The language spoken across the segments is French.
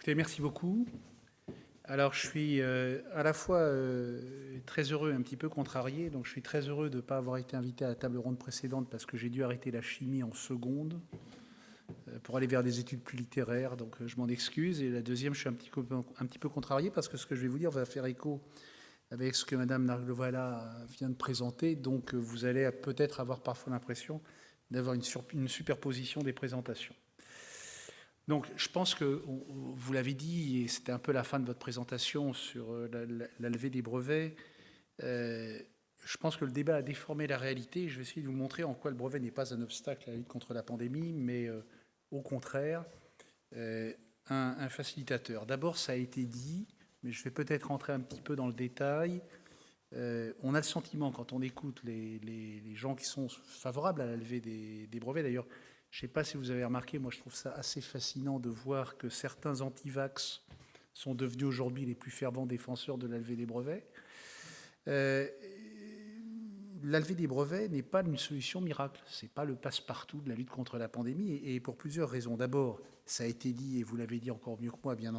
Écoutez, merci beaucoup. Alors, je suis à la fois très heureux et un petit peu contrarié. Donc, je suis très heureux de ne pas avoir été invité à la table ronde précédente parce que j'ai dû arrêter la chimie en seconde pour aller vers des études plus littéraires. Donc, je m'en excuse. Et la deuxième, je suis un petit peu contrarié parce que ce que je vais vous dire va faire écho avec ce que Mme Narglovala vient de présenter. Donc, vous allez peut-être avoir parfois l'impression d'avoir une superposition des présentations. Donc, je pense que vous l'avez dit, et c'était un peu la fin de votre présentation sur la levée des brevets. Je pense que le débat a déformé la réalité. Je vais essayer de vous montrer en quoi le brevet n'est pas un obstacle à la lutte contre la pandémie, mais au contraire, un facilitateur. D'abord, ça a été dit, mais je vais peut-être rentrer un petit peu dans le détail. On a le sentiment, quand on écoute les gens qui sont favorables à la levée des brevets, d'ailleurs, je ne sais pas si vous avez remarqué, moi je trouve ça assez fascinant de voir que certains anti-vax sont devenus aujourd'hui les plus fervents défenseurs de la levée des brevets. La levée des brevets n'est pas une solution miracle, ce n'est pas le passe-partout de la lutte contre la pandémie, et pour plusieurs raisons. D'abord, ça a été dit, et vous l'avez dit encore mieux que moi, bien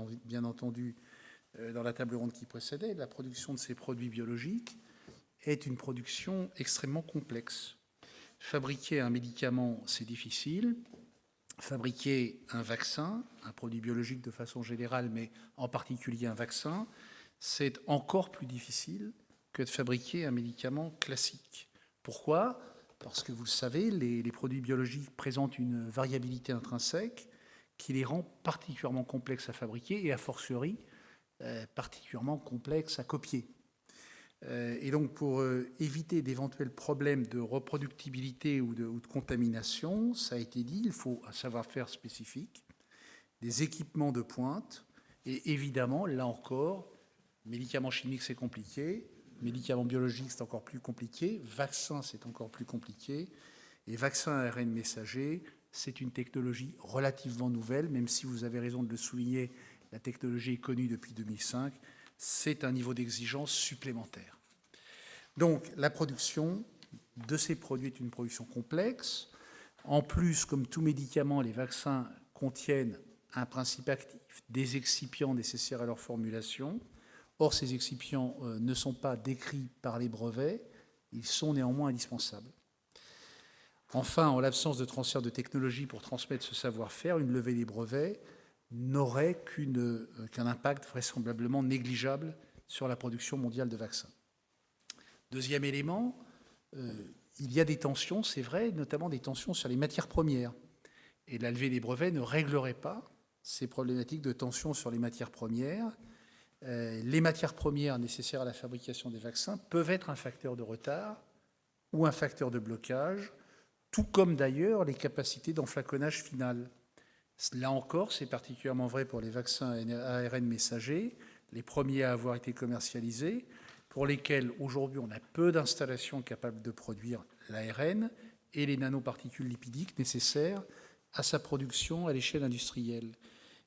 entendu, dans la table ronde qui précédait, la production de ces produits biologiques est une production extrêmement complexe. Fabriquer un médicament, c'est difficile. Fabriquer un vaccin, un produit biologique de façon générale, mais en particulier un vaccin, c'est encore plus difficile que de fabriquer un médicament classique. Pourquoi ? Parce que vous le savez, les produits biologiques présentent une variabilité intrinsèque qui les rend particulièrement complexes à fabriquer et a fortiori particulièrement complexes à copier. Et donc, pour éviter d'éventuels problèmes de reproductibilité ou de contamination, ça a été dit, il faut un savoir-faire spécifique, des équipements de pointe, et évidemment, là encore, médicaments chimiques, c'est compliqué, médicaments biologiques, c'est encore plus compliqué, vaccins, c'est encore plus compliqué, et vaccins ARN messager, c'est une technologie relativement nouvelle, même si vous avez raison de le souligner, la technologie est connue depuis 2005, c'est un niveau d'exigence supplémentaire. Donc, la production de ces produits est une production complexe. En plus, comme tout médicament, les vaccins contiennent un principe actif, des excipients nécessaires à leur formulation. Or, ces excipients ne sont pas décrits par les brevets, ils sont néanmoins indispensables. Enfin, en l'absence de transfert de technologie pour transmettre ce savoir-faire, une levée des brevets n'aurait qu'un impact vraisemblablement négligeable sur la production mondiale de vaccins. Deuxième élément, il y a des tensions, c'est vrai, notamment des tensions sur les matières premières. Et la levée des brevets ne réglerait pas ces problématiques de tension sur les matières premières. Les matières premières nécessaires à la fabrication des vaccins peuvent être un facteur de retard ou un facteur de blocage, tout comme d'ailleurs les capacités d'enflaconnage final. Là encore, c'est particulièrement vrai pour les vaccins ARN messagers, les premiers à avoir été commercialisés, pour lesquels aujourd'hui on a peu d'installations capables de produire l'ARN et les nanoparticules lipidiques nécessaires à sa production à l'échelle industrielle.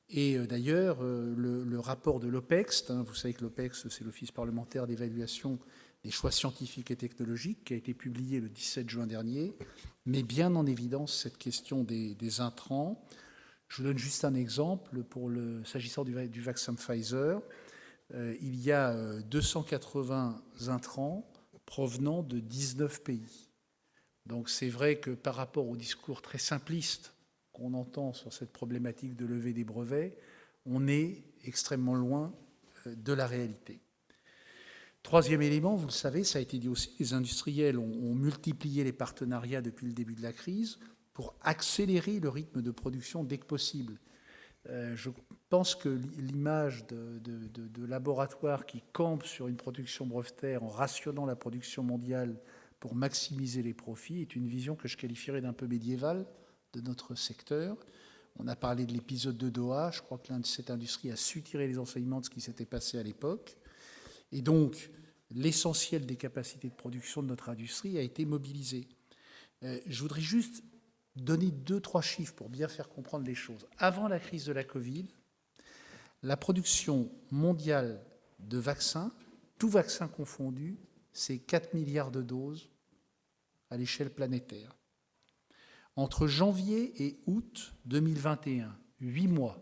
Et d'ailleurs, le rapport de l'OPEX, vous savez que l'OPEX, c'est l'Office parlementaire d'évaluation des choix scientifiques et technologiques, qui a été publié le 17 juin dernier, met bien en évidence cette question des intrants. Je vous donne juste un exemple. S'agissant du vaccin Pfizer, il y a 280 intrants provenant de 19 pays. Donc c'est vrai que par rapport au discours très simpliste qu'on entend sur cette problématique de levée des brevets, on est extrêmement loin de la réalité. Troisième élément, vous le savez, ça a été dit aussi, les industriels ont multiplié les partenariats depuis le début de la crise pour accélérer le rythme de production dès que possible. Je pense que l'image de laboratoires qui campent sur une production brevetaire en rationnant la production mondiale pour maximiser les profits est une vision que je qualifierais d'un peu médiévale de notre secteur. On a parlé de l'épisode de Doha. Je crois que cette industrie a su tirer les enseignements de ce qui s'était passé à l'époque. Et donc, l'essentiel des capacités de production de notre industrie a été mobilisé. Je voudrais juste donner 2-3 chiffres pour bien faire comprendre les choses. Avant la crise de la Covid, la production mondiale de vaccins, tous vaccins confondus, c'est 4 milliards de doses à l'échelle planétaire. Entre janvier et août 2021, 8 mois,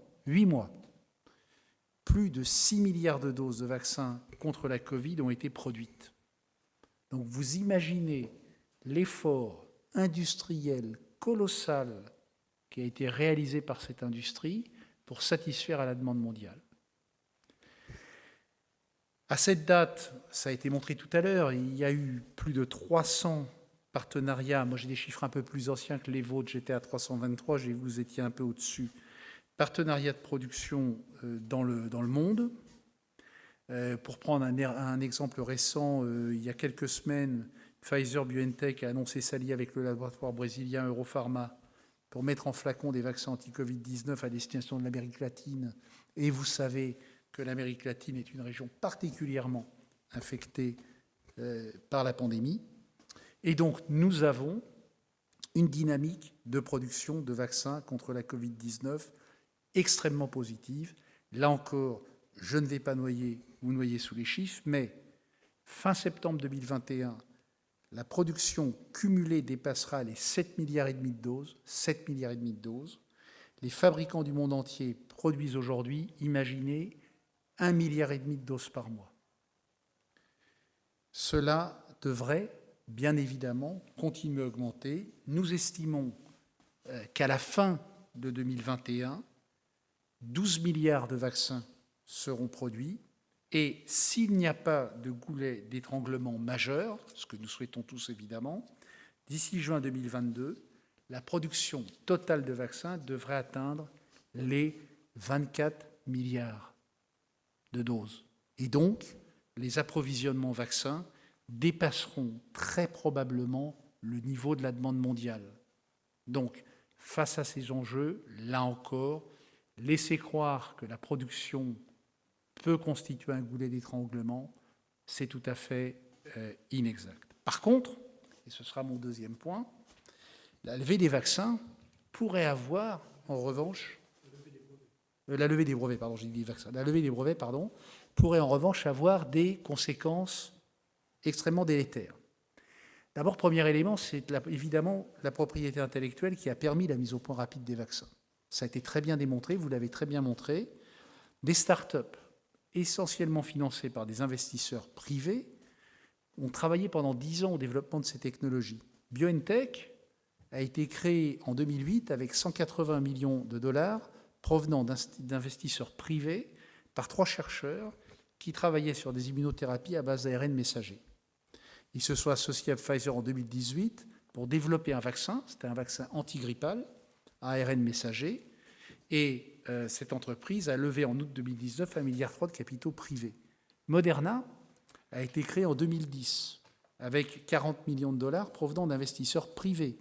plus de 6 milliards de doses de vaccins contre la Covid ont été produites. Donc vous imaginez l'effort industriel colossal qui a été réalisé par cette industrie pour satisfaire à la demande mondiale. À cette date, ça a été montré tout à l'heure, il y a eu plus de 300 partenariats. Moi, j'ai des chiffres un peu plus anciens que les vôtres. J'étais à 323, vous étiez un peu au-dessus. Partenariats de production dans le monde. Pour prendre un exemple récent, il y a quelques semaines, Pfizer-BioNTech a annoncé s'allier avec le laboratoire brésilien Europharma pour mettre en flacon des vaccins anti-Covid-19 à destination de l'Amérique latine. Et vous savez que l'Amérique latine est une région particulièrement infectée par la pandémie. Et donc, nous avons une dynamique de production de vaccins contre la Covid-19 extrêmement positive. Là encore, je ne vais pas vous noyer sous les chiffres, mais fin septembre 2021, la production cumulée dépassera les 7,5 milliards de doses. 7,5 milliards de doses. Les fabricants du monde entier produisent aujourd'hui, imaginez, 1,5 milliard de doses par mois. Cela devrait, bien évidemment, continuer à augmenter. Nous estimons qu'à la fin de 2021, 12 milliards de vaccins seront produits. Et s'il n'y a pas de goulet d'étranglement majeur, ce que nous souhaitons tous évidemment, d'ici juin 2022, la production totale de vaccins devrait atteindre les 24 milliards de doses. Et donc, les approvisionnements vaccins dépasseront très probablement le niveau de la demande mondiale. Donc, face à ces enjeux, là encore, laisser croire que la production peut constituer un goulet d'étranglement, c'est tout à fait inexact. Par contre, et ce sera mon deuxième point, la levée des vaccins pourrait avoir, en revanche, la levée des brevets, pourrait en revanche avoir des conséquences extrêmement délétères. D'abord, premier élément, c'est évidemment la propriété intellectuelle qui a permis la mise au point rapide des vaccins. Ça a été très bien démontré, vous l'avez très bien montré. Des start-up essentiellement financées par des investisseurs privés ont travaillé pendant 10 ans au développement de ces technologies. BioNTech a été créé en 2008 avec 180 millions de dollars provenant d'investisseurs privés par 3 chercheurs qui travaillaient sur des immunothérapies à base d'ARN messager. Ils se sont associés à Pfizer en 2018 pour développer un vaccin, c'était un vaccin antigrippal à ARN messager, et cette entreprise a levé en août 2019 1,3 milliard de capitaux privés. Moderna a été créé en 2010 avec 40 millions de dollars provenant d'investisseurs privés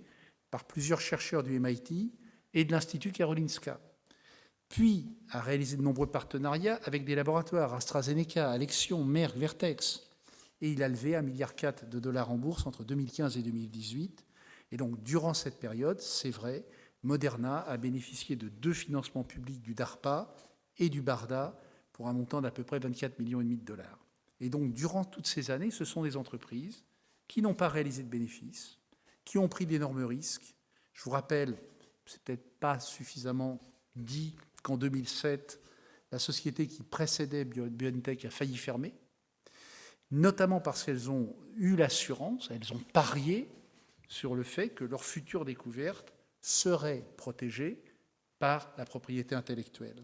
par plusieurs chercheurs du MIT et de l'Institut Karolinska. Puis a réalisé de nombreux partenariats avec des laboratoires AstraZeneca, Alexion, Merck, Vertex. Et il a levé 1,4 milliard de dollars en bourse entre 2015 et 2018. Et donc, durant cette période, c'est vrai, Moderna a bénéficié de 2 financements publics du DARPA et du BARDA pour un montant d'à peu près 24,5 millions de dollars. Et donc, durant toutes ces années, ce sont des entreprises qui n'ont pas réalisé de bénéfices, qui ont pris d'énormes risques. Je vous rappelle, c'est peut-être pas suffisamment dit, qu'en 2007, la société qui précédait BioNTech a failli fermer, notamment parce qu'elles ont eu l'assurance, elles ont parié sur le fait que leur future découverte serait protégée par la propriété intellectuelle.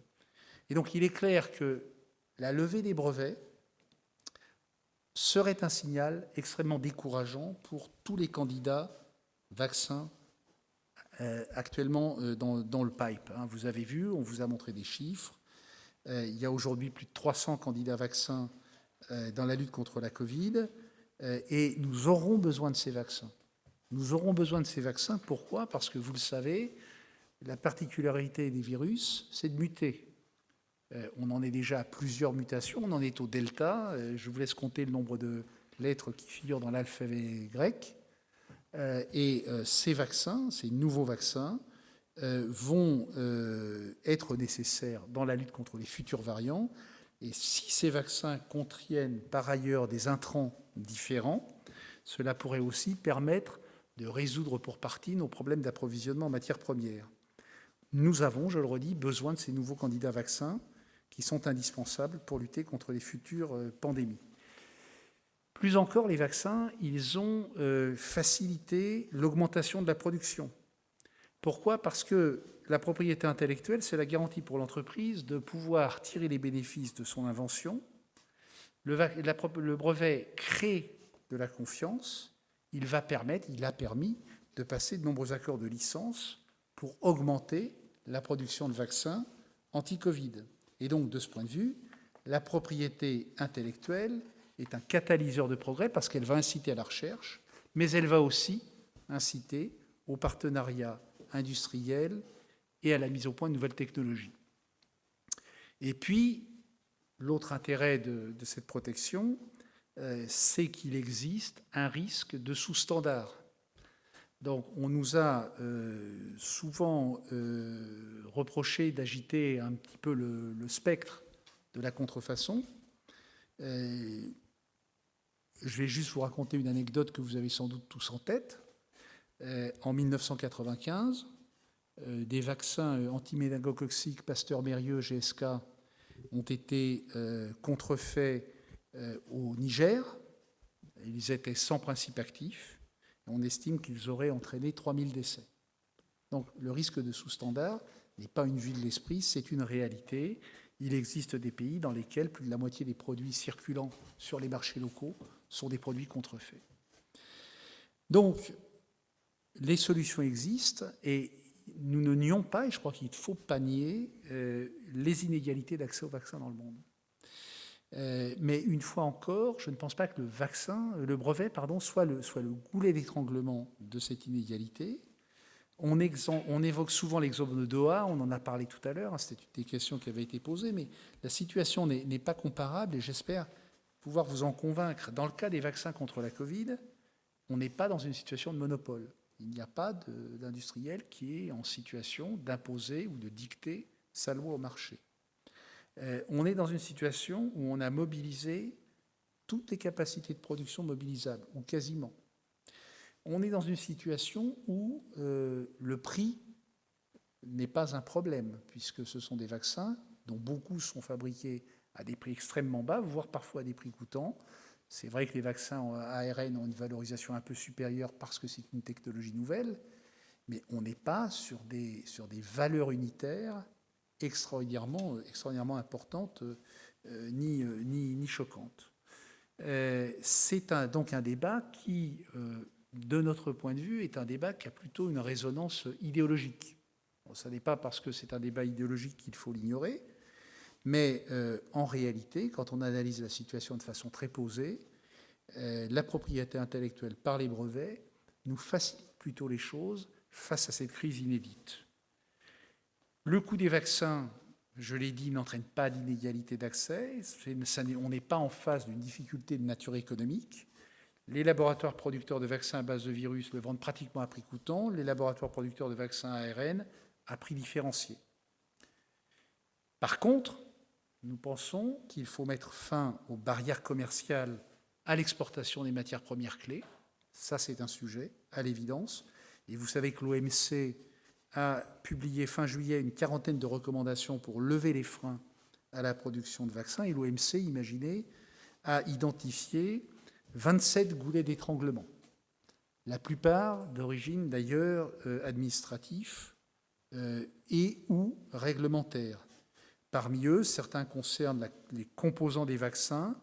Et donc il est clair que la levée des brevets serait un signal extrêmement décourageant pour tous les candidats vaccins actuellement dans le pipe. Vous avez vu, on vous a montré des chiffres. Il y a aujourd'hui plus de 300 candidats vaccins dans la lutte contre la Covid, et nous aurons besoin de ces vaccins. Nous aurons besoin de ces vaccins. Pourquoi ? Parce que, vous le savez, la particularité des virus, c'est de muter. On en est déjà à plusieurs mutations, on en est au delta. Je vous laisse compter le nombre de lettres qui figurent dans l'alphabet grec. Et ces vaccins, ces nouveaux vaccins, vont être nécessaires dans la lutte contre les futurs variants. Et si ces vaccins contiennent par ailleurs des intrants différents, cela pourrait aussi permettre de résoudre pour partie nos problèmes d'approvisionnement en matières premières. Nous avons, je le redis, besoin de ces nouveaux candidats vaccins qui qui sont indispensables pour lutter contre les futures pandémies. Plus encore, les vaccins, ils ont facilité l'augmentation de la production. Pourquoi ? Parce que la propriété intellectuelle, c'est la garantie pour l'entreprise de pouvoir tirer les bénéfices de son invention. Le brevet crée de la confiance. Il a permis de passer de nombreux accords de licence pour augmenter la production de vaccins anti-Covid. Et donc, de ce point de vue, la propriété intellectuelle est un catalyseur de progrès parce qu'elle va inciter à la recherche, mais elle va aussi inciter au partenariat industriel et à la mise au point de nouvelles technologies. Et puis, l'autre intérêt de cette protection, c'est qu'il existe un risque de sous-standard. Donc, on nous a souvent reproché d'agiter un petit peu le spectre de la contrefaçon. Je vais juste vous raconter une anecdote que vous avez sans doute tous en tête. En 1995, des vaccins anti-méningocoxiques Pasteur-Mérieux, GSK, ont été contrefaits au Niger. Ils étaient sans principe actif. On estime qu'ils auraient entraîné 3000 décès. Donc le risque de sous-standard n'est pas une vue de l'esprit, c'est une réalité. Il existe des pays dans lesquels plus de la moitié des produits circulant sur les marchés locaux sont des produits contrefaits. Donc, les solutions existent et nous ne nions pas, et je crois qu'il ne faut pas nier, les inégalités d'accès au vaccin dans le monde. Mais une fois encore, je ne pense pas que le brevet, soit le goulet d'étranglement de cette inégalité. On évoque souvent l'exemple de Doha, on en a parlé tout à l'heure, c'était une des questions qui avait été posée, mais la situation n'est pas comparable et j'espère pouvoir vous en convaincre. Dans le cas des vaccins contre la Covid, on n'est pas dans une situation de monopole. Il n'y a pas d'industriel qui est en situation d'imposer ou de dicter sa loi au marché. On est dans une situation où on a mobilisé toutes les capacités de production mobilisables, ou quasiment. On est dans une situation où le prix n'est pas un problème, puisque ce sont des vaccins dont beaucoup sont fabriqués à des prix extrêmement bas, voire parfois à des prix coûtants. C'est vrai que les vaccins ARN ont une valorisation un peu supérieure parce que c'est une technologie nouvelle, mais on n'est pas sur des valeurs unitaires extraordinairement importantes ni choquantes. C'est donc un débat qui, de notre point de vue, est un débat qui a plutôt une résonance idéologique. Bon, ça n'est pas parce que c'est un débat idéologique qu'il faut l'ignorer, mais en réalité, quand on analyse la situation de façon très posée, la propriété intellectuelle par les brevets nous facilite plutôt les choses face à cette crise inédite. Le coût des vaccins, je l'ai dit, n'entraîne pas d'inégalité d'accès. On n'est pas en face d'une difficulté de nature économique. Les laboratoires producteurs de vaccins à base de virus le vendent pratiquement à prix coûtant. Les laboratoires producteurs de vaccins ARN à prix différencié. Par contre, nous pensons qu'il faut mettre fin aux barrières commerciales à l'exportation des matières premières clés. Ça, c'est un sujet, à l'évidence. Et vous savez que l'OMC a publié fin juillet une quarantaine de recommandations pour lever les freins à la production de vaccins. Et l'OMC, imaginez, a identifié 27 goulets d'étranglement. La plupart d'origine, d'ailleurs, administrative et ou réglementaire. Parmi eux, certains concernent les composants des vaccins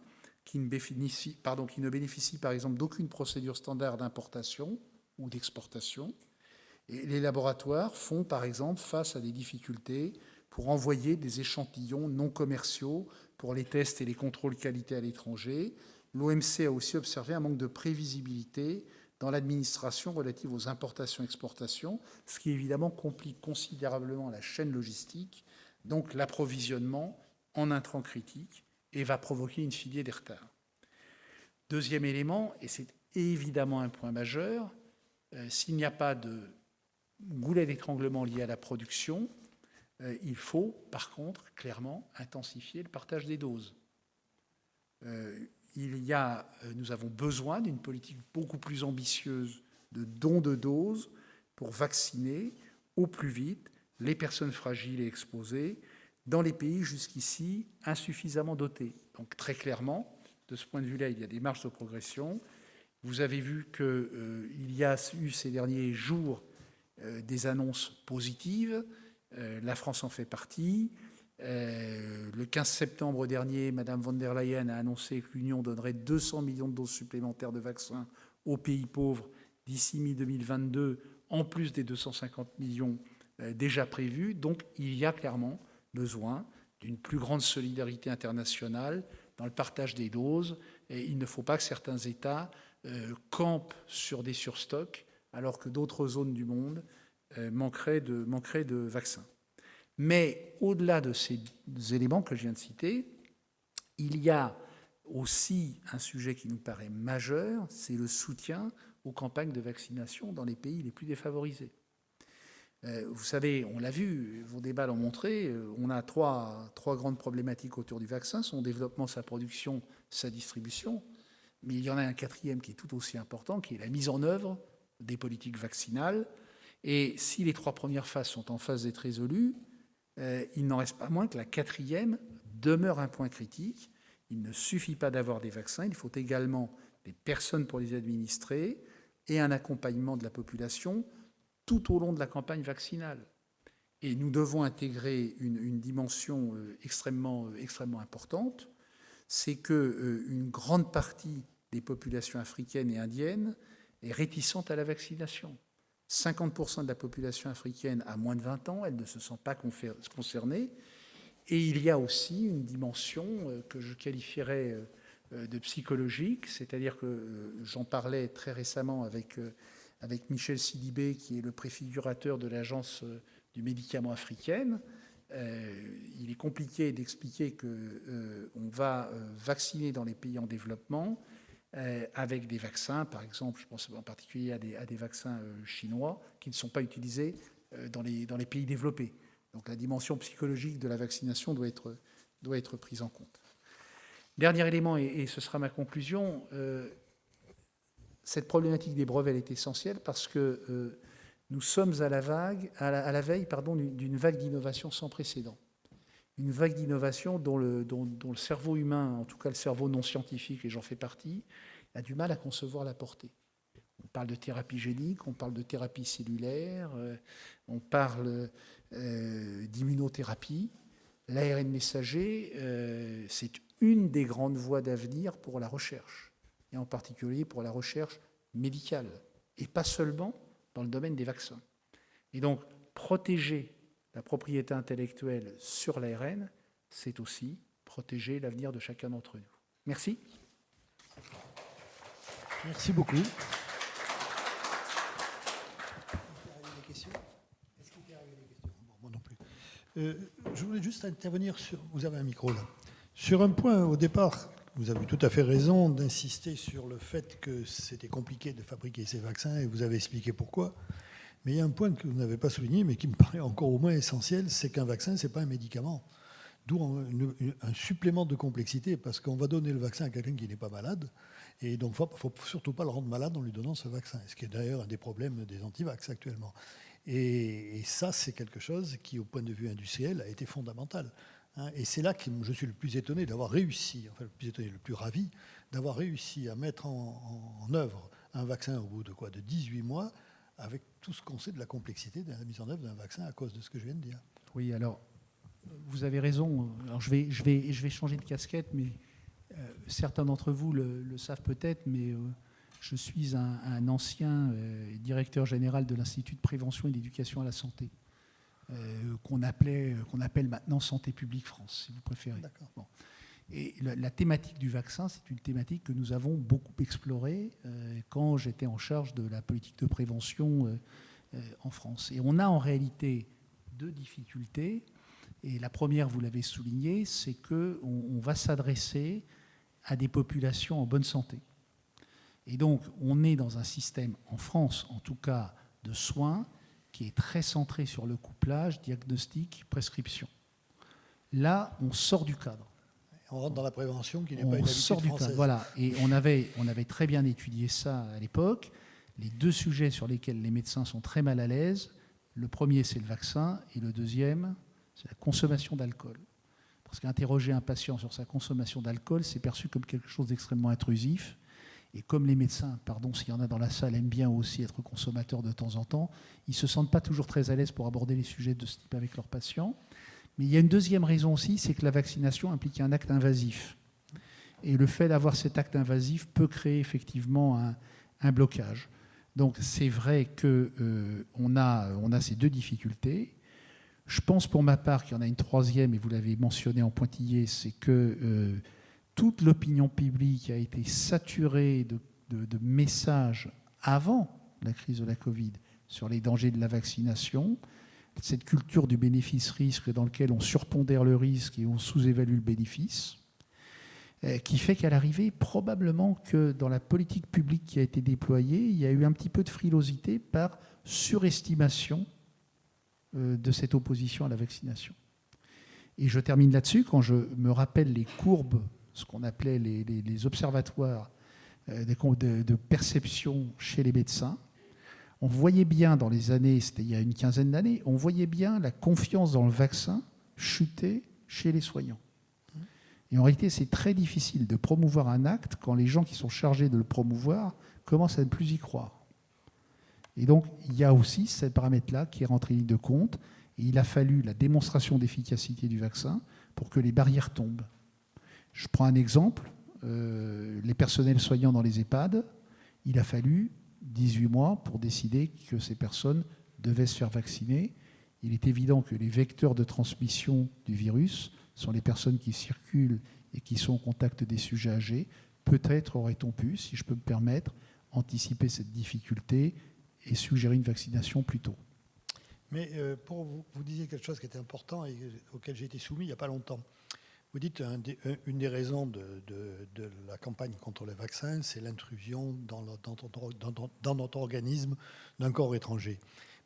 qui ne bénéficient par exemple d'aucune procédure standard d'importation ou d'exportation. Et les laboratoires font par exemple face à des difficultés pour envoyer des échantillons non commerciaux pour les tests et les contrôles qualité à l'étranger. L'OMC a aussi observé un manque de prévisibilité dans l'administration relative aux importations-exportations, ce qui évidemment complique considérablement la chaîne logistique, donc l'approvisionnement en intrants critiques, et va provoquer une filière des retards. Deuxième élément, et c'est évidemment un point majeur, s'il n'y a pas de goulet d'étranglement lié à la production, il faut par contre clairement intensifier le partage des doses. Nous avons besoin d'une politique beaucoup plus ambitieuse de dons de doses pour vacciner au plus vite les personnes fragiles et exposées, dans les pays jusqu'ici insuffisamment dotés. Donc très clairement, de ce point de vue-là, il y a des marges de progression. Vous avez vu qu'il y a eu ces derniers jours des annonces positives. La France en fait partie. Le 15 septembre dernier, Mme von der Leyen a annoncé que l'Union donnerait 200 millions de doses supplémentaires de vaccins aux pays pauvres d'ici mi-2022, en plus des 250 millions déjà prévus. Donc il y a clairement besoin d'une plus grande solidarité internationale dans le partage des doses. Et il ne faut pas que certains États campent sur des surstocks alors que d'autres zones du monde manqueraient de vaccins. Mais au-delà de ces éléments que je viens de citer, il y a aussi un sujet qui nous paraît majeur, c'est le soutien aux campagnes de vaccination dans les pays les plus défavorisés. Vous savez, on l'a vu, vos débats l'ont montré, on a trois grandes problématiques autour du vaccin, son développement, sa production, sa distribution, mais il y en a un quatrième qui est tout aussi important, qui est la mise en œuvre des politiques vaccinales. Et si les trois premières phases sont en phase d'être résolues, il n'en reste pas moins que la quatrième demeure un point critique. Il ne suffit pas d'avoir des vaccins, il faut également des personnes pour les administrer et un accompagnement de la population tout au long de la campagne vaccinale. Et nous devons intégrer une dimension extrêmement importante, c'est qu'une grande partie des populations africaines et indiennes est réticente à la vaccination. 50% de la population africaine a moins de 20 ans, elle ne se sent pas concernée. Et il y a aussi une dimension que je qualifierais de psychologique, c'est-à-dire que j'en parlais très récemment avec Michel Sidibé, qui est le préfigurateur de l'Agence du médicament africaine. Il est compliqué d'expliquer qu'on va vacciner dans les pays en développement avec des vaccins, par exemple, je pense en particulier à des vaccins chinois qui ne sont pas utilisés dans les pays développés. Donc la dimension psychologique de la vaccination doit être prise en compte. Dernier élément, et ce sera ma conclusion, cette problématique des brevets elle est essentielle parce que nous sommes à la veille d'une vague d'innovation sans précédent. Une vague d'innovation dont le cerveau humain, en tout cas le cerveau non scientifique, et j'en fais partie, a du mal à concevoir la portée. On parle de thérapie génique, on parle de thérapie cellulaire, on parle d'immunothérapie. L'ARN messager, c'est une des grandes voies d'avenir pour la recherche, et en particulier pour la recherche médicale, et pas seulement dans le domaine des vaccins. Et donc, protéger la propriété intellectuelle sur l'ARN, c'est aussi protéger l'avenir de chacun d'entre nous. Merci. Merci beaucoup. Est-ce qu'il peut y arriver des questions ? Moi non plus. Je voulais juste intervenir sur... Vous avez un micro là. Sur un point, au départ, vous avez tout à fait raison d'insister sur le fait que c'était compliqué de fabriquer ces vaccins, et vous avez expliqué pourquoi. Mais il y a un point que vous n'avez pas souligné, mais qui me paraît encore au moins essentiel, c'est qu'un vaccin, ce n'est pas un médicament. D'où un supplément de complexité, parce qu'on va donner le vaccin à quelqu'un qui n'est pas malade, et donc il ne faut surtout pas le rendre malade en lui donnant ce vaccin, ce qui est d'ailleurs un des problèmes des antivax actuellement. Et ça, c'est quelque chose qui, au point de vue industriel, a été fondamental. Et c'est là que je suis le plus étonné d'avoir réussi, enfin le plus étonné, le plus ravi, d'avoir réussi à mettre en œuvre un vaccin au bout de 18 mois, avec tout ce qu'on sait de la complexité de la mise en œuvre d'un vaccin à cause de ce que je viens de dire. Oui, alors, vous avez raison. Alors, je vais changer de casquette, mais certains d'entre vous le savent peut-être, mais je suis un ancien directeur général de l'Institut de prévention et d'éducation à la santé, qu'on appelle maintenant Santé publique France, si vous préférez. D'accord. Bon. Et la thématique du vaccin, c'est une thématique que nous avons beaucoup explorée quand j'étais en charge de la politique de prévention en France. Et on a en réalité deux difficultés. Et la première, vous l'avez souligné, c'est qu'on va s'adresser à des populations en bonne santé. Et donc, on est dans un système, en France en tout cas, de soins qui est très centré sur le couplage diagnostic, prescription. Là, on sort du cadre. On rentre dans la prévention qui n'est pas une habitude française. Voilà, et on avait très bien étudié ça à l'époque. Les deux sujets sur lesquels les médecins sont très mal à l'aise, le premier c'est le vaccin et le deuxième c'est la consommation d'alcool. Parce qu'interroger un patient sur sa consommation d'alcool, c'est perçu comme quelque chose d'extrêmement intrusif. Et comme les médecins, pardon s'il y en a dans la salle, aiment bien aussi être consommateurs de temps en temps, ils ne se sentent pas toujours très à l'aise pour aborder les sujets de ce type avec leurs patients. Mais il y a une deuxième raison aussi, c'est que la vaccination implique un acte invasif. Et le fait d'avoir cet acte invasif peut créer effectivement un blocage. Donc c'est vrai qu'on a ces deux difficultés. Je pense pour ma part qu'il y en a une troisième, et vous l'avez mentionné en pointillé, c'est que toute l'opinion publique a été saturée de messages avant la crise de la Covid sur les dangers de la vaccination, cette culture du bénéfice-risque dans lequel on surpondère le risque et on sous-évalue le bénéfice, qui fait qu'à l'arrivée, probablement que dans la politique publique qui a été déployée, il y a eu un petit peu de frilosité par surestimation de cette opposition à la vaccination. Et je termine là-dessus, quand je me rappelle les courbes, ce qu'on appelait les observatoires de perception chez les médecins, on voyait bien dans les années, c'était il y a une quinzaine d'années, on voyait bien la confiance dans le vaccin chuter chez les soignants. Et en réalité, c'est très difficile de promouvoir un acte quand les gens qui sont chargés de le promouvoir commencent à ne plus y croire. Et donc, il y a aussi ce paramètre-là qui est rentré en ligne de compte. Et il a fallu la démonstration d'efficacité du vaccin pour que les barrières tombent. Je prends un exemple. Les personnels soignants dans les EHPAD, il a fallu 18 mois pour décider que ces personnes devaient se faire vacciner. Il est évident que les vecteurs de transmission du virus sont les personnes qui circulent et qui sont au contact des sujets âgés. Peut-être aurait-on pu, si je peux me permettre, anticiper cette difficulté et suggérer une vaccination plus tôt. Mais pour vous disiez quelque chose qui était important et auquel j'ai été soumis il n'y a pas longtemps. Vous dites une des raisons de la campagne contre les vaccins, c'est l'intrusion dans notre organisme d'un corps étranger.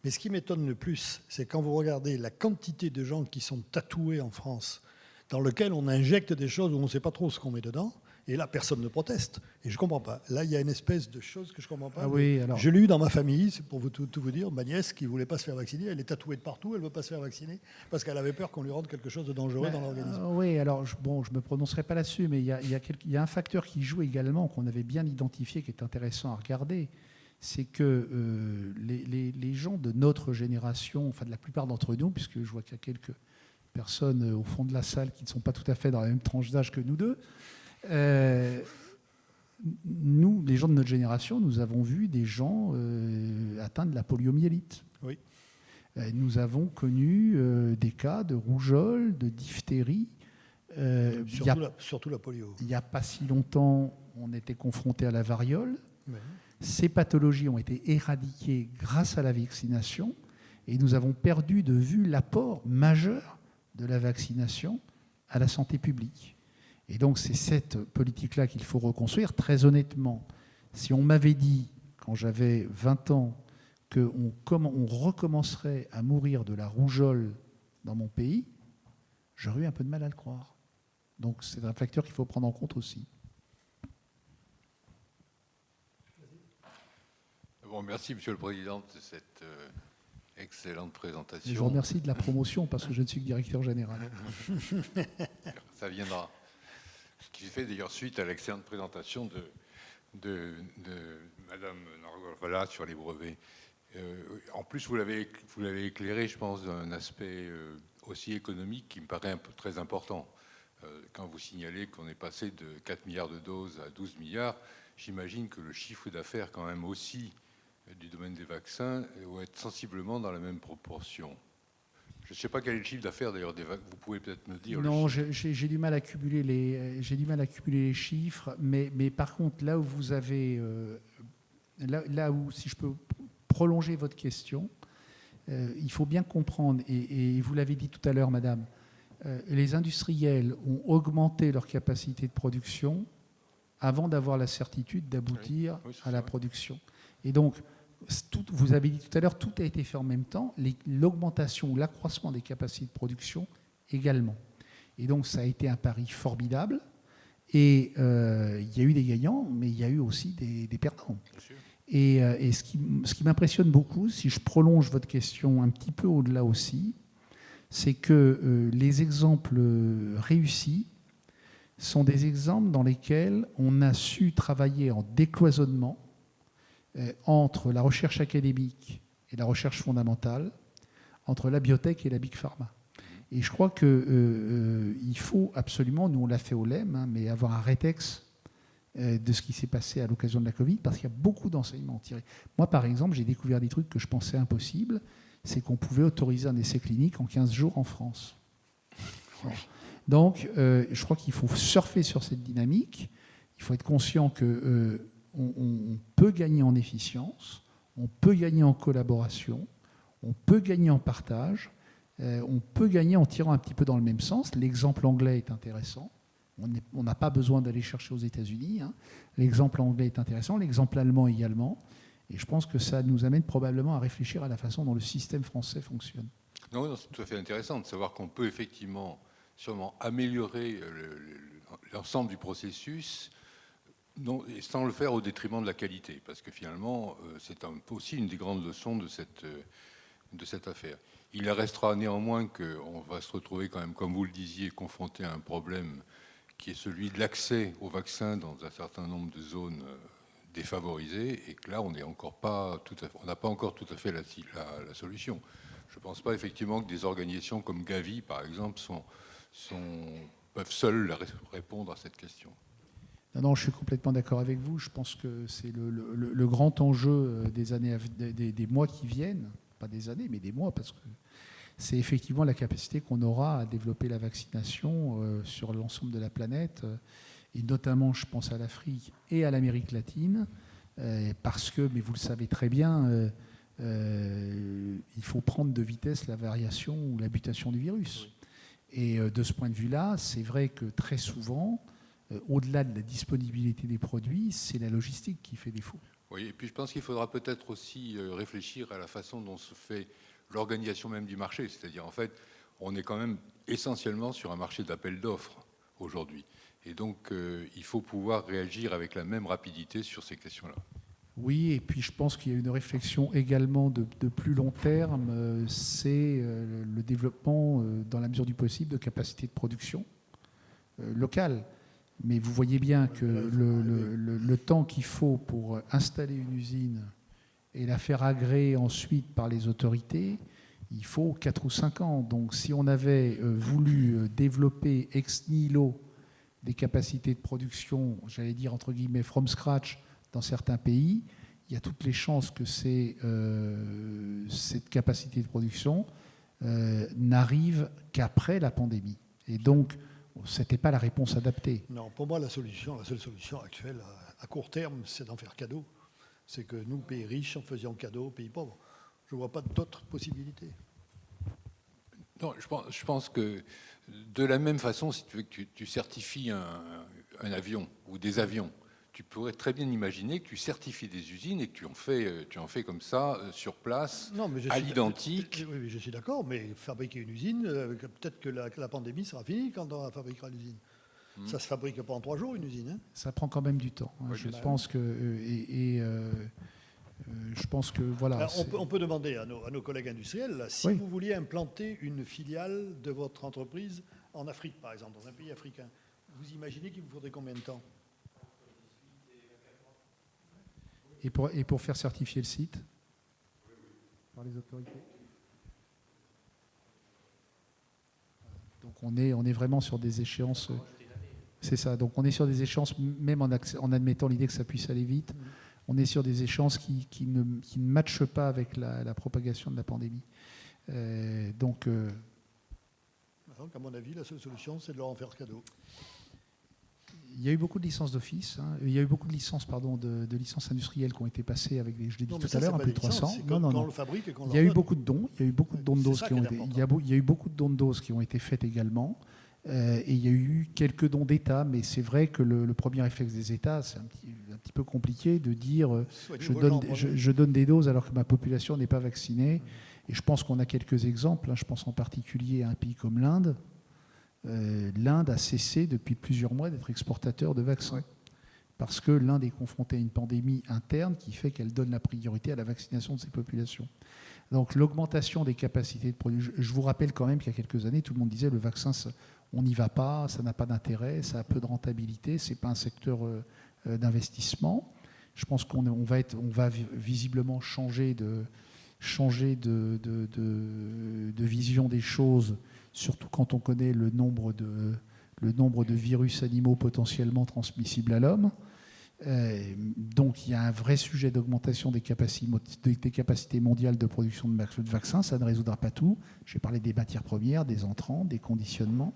Mais ce qui m'étonne le plus, c'est quand vous regardez la quantité de gens qui sont tatoués en France, dans lequel on injecte des choses où on ne sait pas trop ce qu'on met dedans, et là, personne ne proteste. Et je ne comprends pas. Là, il y a une espèce de chose que je ne comprends pas. Ah oui, alors... Je l'ai eu dans ma famille, c'est pour tout vous dire, ma nièce qui ne voulait pas se faire vacciner, elle est tatouée de partout, elle ne veut pas se faire vacciner, parce qu'elle avait peur qu'on lui rende quelque chose de dangereux dans l'organisme. Oui, alors, je ne me prononcerai pas là-dessus, mais il y a un facteur qui joue également, qu'on avait bien identifié, qui est intéressant à regarder. C'est que les gens de notre génération, enfin de la plupart d'entre nous, puisque je vois qu'il y a quelques personnes au fond de la salle qui ne sont pas tout à fait dans la même tranche d'âge que nous deux, nous, les gens de notre génération, nous avons vu des gens atteints de la poliomyélite. Oui. Nous avons connu des cas de rougeole, de diphtérie. Surtout la polio. Il n'y a pas si longtemps, on était confronté à la variole. Oui. Ces pathologies ont été éradiquées grâce à la vaccination et nous avons perdu de vue l'apport majeur de la vaccination à la santé publique. Et donc, c'est cette politique-là qu'il faut reconstruire. Très honnêtement, si on m'avait dit, quand j'avais 20 ans, qu'on recommencerait à mourir de la rougeole dans mon pays, j'aurais eu un peu de mal à le croire. Donc, c'est un facteur qu'il faut prendre en compte aussi. Bon, merci, Monsieur le Président, de cette excellente présentation. Et je vous remercie de la promotion, parce que je ne suis que directeur général. Ça viendra. Ce qui fait d'ailleurs suite à l'excellente présentation de Madame Nargovala sur les brevets. En plus, vous l'avez éclairé, je pense, d'un aspect aussi économique qui me paraît très important. Quand vous signalez qu'on est passé de 4 milliards de doses à 12 milliards, j'imagine que le chiffre d'affaires quand même aussi du domaine des vaccins doit être sensiblement dans la même proportion. Je ne sais pas quel est le chiffre d'affaires d'ailleurs des vaccins. Vous pouvez peut-être me dire. Non, j'ai du mal à cumuler les chiffres, mais par contre là où vous avez là où, si je peux prolonger votre question, il faut bien comprendre, et vous l'avez dit tout à l'heure, Madame, les industriels ont augmenté leur capacité de production avant d'avoir la certitude d'aboutir à la production. Et donc, vous avez dit tout à l'heure, tout a été fait en même temps, l'augmentation ou l'accroissement des capacités de production également. Et donc, ça a été un pari formidable. Et il y a eu des gagnants, mais il y a eu aussi des perdants. Et ce qui m'impressionne beaucoup, si je prolonge votre question un petit peu au-delà aussi, c'est que les exemples réussis sont des exemples dans lesquels on a su travailler en décloisonnement entre la recherche académique et la recherche fondamentale, entre la biotech et la big pharma. Et je crois qu'il faut absolument, nous on l'a fait au LEM, hein, mais avoir un rétex de ce qui s'est passé à l'occasion de la Covid, parce qu'il y a beaucoup d'enseignements tirés. Moi, par exemple, j'ai découvert des trucs que je pensais impossibles, c'est qu'on pouvait autoriser un essai clinique en 15 jours en France. Donc, je crois qu'il faut surfer sur cette dynamique, il faut être conscient qu'on peut gagner en efficience, on peut gagner en collaboration, on peut gagner en partage, on peut gagner en tirant un petit peu dans le même sens. L'exemple anglais est intéressant. On n'a pas besoin d'aller chercher aux États-Unis. Hein. L'exemple anglais est intéressant, l'exemple allemand également. Et je pense que ça nous amène probablement à réfléchir à la façon dont le système français fonctionne. Non, c'est tout à fait intéressant de savoir qu'on peut effectivement sûrement améliorer l'ensemble du processus sans le faire au détriment de la qualité. Parce que finalement, c'est aussi une des grandes leçons de cette affaire. Il restera néanmoins qu'on va se retrouver quand même, comme vous le disiez, confronté à un problème qui est celui de l'accès aux vaccins dans un certain nombre de zones défavorisées, et que là, on n'a pas encore tout à fait la solution. Je ne pense pas effectivement que des organisations comme Gavi, par exemple, peuvent seules répondre à cette question. Non, je suis complètement d'accord avec vous. Je pense que c'est le grand enjeu des mois qui viennent, pas des années, mais des mois, parce que c'est effectivement la capacité qu'on aura à développer la vaccination sur l'ensemble de la planète, et notamment, je pense à l'Afrique et à l'Amérique latine, parce que, mais vous le savez très bien, il faut prendre de vitesse la variation ou la mutation du virus. Oui. Et de ce point de vue-là, c'est vrai que très souvent, au-delà de la disponibilité des produits, c'est la logistique qui fait défaut. Oui, et puis je pense qu'il faudra peut-être aussi réfléchir à la façon dont se fait l'organisation même du marché. C'est-à-dire, en fait, on est quand même essentiellement sur un marché d'appel d'offres aujourd'hui. Et donc, il faut pouvoir réagir avec la même rapidité sur ces questions-là. Oui, et puis je pense qu'il y a une réflexion également de plus long terme, c'est le développement, dans la mesure du possible, de capacités de production locales. Mais vous voyez bien que le temps qu'il faut pour installer une usine et la faire agréer ensuite par les autorités, il faut 4 ou 5 ans. Donc si on avait voulu développer ex nihilo des capacités de production, j'allais dire entre guillemets from scratch, dans certains pays, il y a toutes les chances que cette capacité de production n'arrive qu'après la pandémie. Et donc, ce n'était pas la réponse adaptée. Non, pour moi, la seule solution actuelle, à court terme, c'est d'en faire cadeau. C'est que nous, pays riches, en faisions cadeau aux pays pauvres. Je ne vois pas d'autres possibilités. Non, je pense que de la même façon, si tu veux que tu certifies un avion ou des avions, tu pourrais très bien imaginer que tu certifies des usines et que tu en fais comme ça sur place, à l'identique. Oui, je suis d'accord, mais fabriquer une usine, peut-être que la pandémie sera finie quand on fabriquera l'usine. Ça ne se fabrique pas en 3 jours, une usine. Hein. Ça prend quand même du temps. Hein. Je pense que voilà. Alors, on peut demander à nos collègues industriels, là, si vous vouliez implanter une filiale de votre entreprise en Afrique, par exemple, dans un pays africain, vous imaginez qu'il vous faudrait combien de temps ? Et pour faire certifier le site par les autorités. Donc on est vraiment sur des échéances. C'est ça. Donc on est sur des échéances, même en admettant l'idée que ça puisse aller vite, on est sur des échéances qui ne matchent pas avec la propagation de la pandémie. Donc, à mon avis, la seule solution, c'est de leur en faire cadeau. Il y a eu beaucoup de licences d'office. Hein. Il y a eu beaucoup de licences, de licences industrielles qui ont été passées avec je l'ai dit tout à l'heure, un peu de 300. Non. Le fabrique et il y a eu beaucoup de dons. Il y a eu beaucoup de dons de doses qui ont été. Il y a eu beaucoup de dons de doses qui ont été faites également. Et il y a eu quelques dons d'État, mais c'est vrai que le premier réflexe des États, c'est un petit peu compliqué de dire je donne des doses alors que ma population n'est pas vaccinée. Et je pense qu'on a quelques exemples. Hein. Je pense en particulier à un pays comme l'Inde. L'Inde a cessé depuis plusieurs mois d'être exportateur de vaccins. Parce que l'Inde est confrontée à une pandémie interne qui fait qu'elle donne la priorité à la vaccination de ses populations. Donc l'augmentation des capacités de production, je vous rappelle quand même qu'il y a quelques années, tout le monde disait le vaccin, on n'y va pas, ça n'a pas d'intérêt, ça a peu de rentabilité, ce n'est pas un secteur d'investissement. Je pense qu'on va visiblement changer de vision des choses, surtout quand on connaît le nombre de virus animaux potentiellement transmissibles à l'homme. Donc il y a un vrai sujet d'augmentation des capacités mondiales de production de vaccins. Ça ne résoudra pas tout. J'ai parlé des matières premières, des entrants, des conditionnements.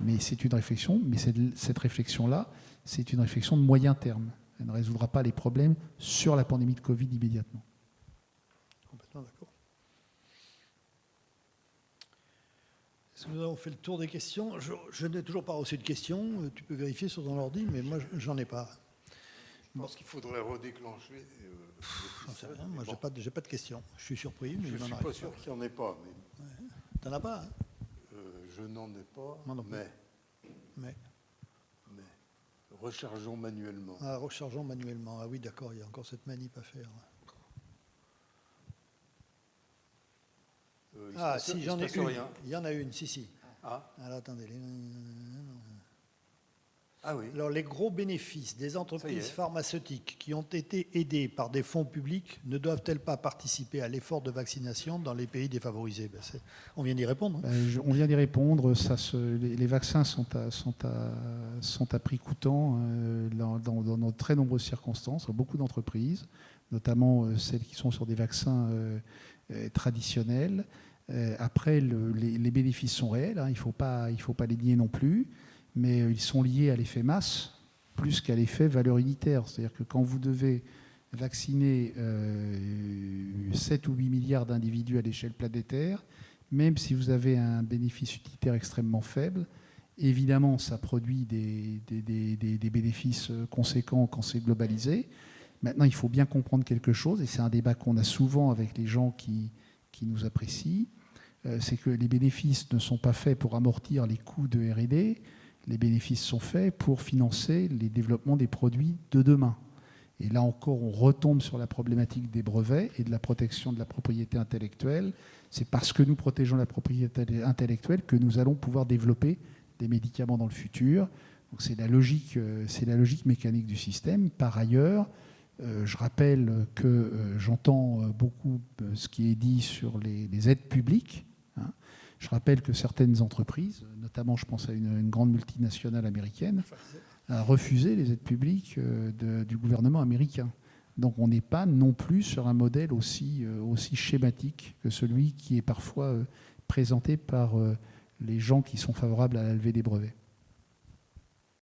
Mais c'est une réflexion. Mais cette réflexion-là, c'est une réflexion de moyen terme. Elle ne résoudra pas les problèmes sur la pandémie de Covid immédiatement. Complètement d'accord. Est-ce que nous avons fait le tour des questions? Je n'ai toujours pas reçu de questions. Tu peux vérifier sur ton ordi, mais moi, j'en ai pas. Je pense qu'il faudrait redéclencher. J'en sais rien. Moi, j'ai pas de questions. Je suis surpris, mais Je ne suis pas sûr qu'il n'y en ait pas. T'en as pas, hein? Je n'en ai pas, Moi non plus. mais rechargeons manuellement. Ah, rechargeons manuellement. Ah oui, d'accord, il y a encore cette manip à faire. Si, j'en ai une. Il y en a une, si. Ah. Alors, attendez. Ah oui. Alors, les gros bénéfices des entreprises pharmaceutiques qui ont été aidées par des fonds publics ne doivent-elles pas participer à l'effort de vaccination dans les pays défavorisés? On vient d'y répondre. On vient d'y répondre. Les vaccins sont à prix coûtant dans de très nombreuses circonstances, dans beaucoup d'entreprises, notamment celles qui sont sur des vaccins traditionnels. Après, les bénéfices sont réels, hein, il faut pas les nier non plus, mais ils sont liés à l'effet masse plus qu'à l'effet valeur unitaire. C'est-à-dire que quand vous devez vacciner 7 ou 8 milliards d'individus à l'échelle planétaire, même si vous avez un bénéfice utilitaire extrêmement faible, évidemment, ça produit des bénéfices conséquents quand c'est globalisé. Maintenant, il faut bien comprendre quelque chose, et c'est un débat qu'on a souvent avec les gens qui nous apprécient, c'est que les bénéfices ne sont pas faits pour amortir les coûts de R&D, les bénéfices sont faits pour financer les développements des produits de demain. Et là encore, on retombe sur la problématique des brevets et de la protection de la propriété intellectuelle. C'est parce que nous protégeons la propriété intellectuelle que nous allons pouvoir développer des médicaments dans le futur. Donc c'est la logique mécanique du système. Par ailleurs, je rappelle que j'entends beaucoup ce qui est dit sur les aides publiques. Hein. Je rappelle que certaines entreprises, notamment je pense à une grande multinationale américaine, a refusé les aides publiques du gouvernement américain. Donc on n'est pas non plus sur un modèle aussi schématique que celui qui est parfois présenté par les gens qui sont favorables à la levée des brevets.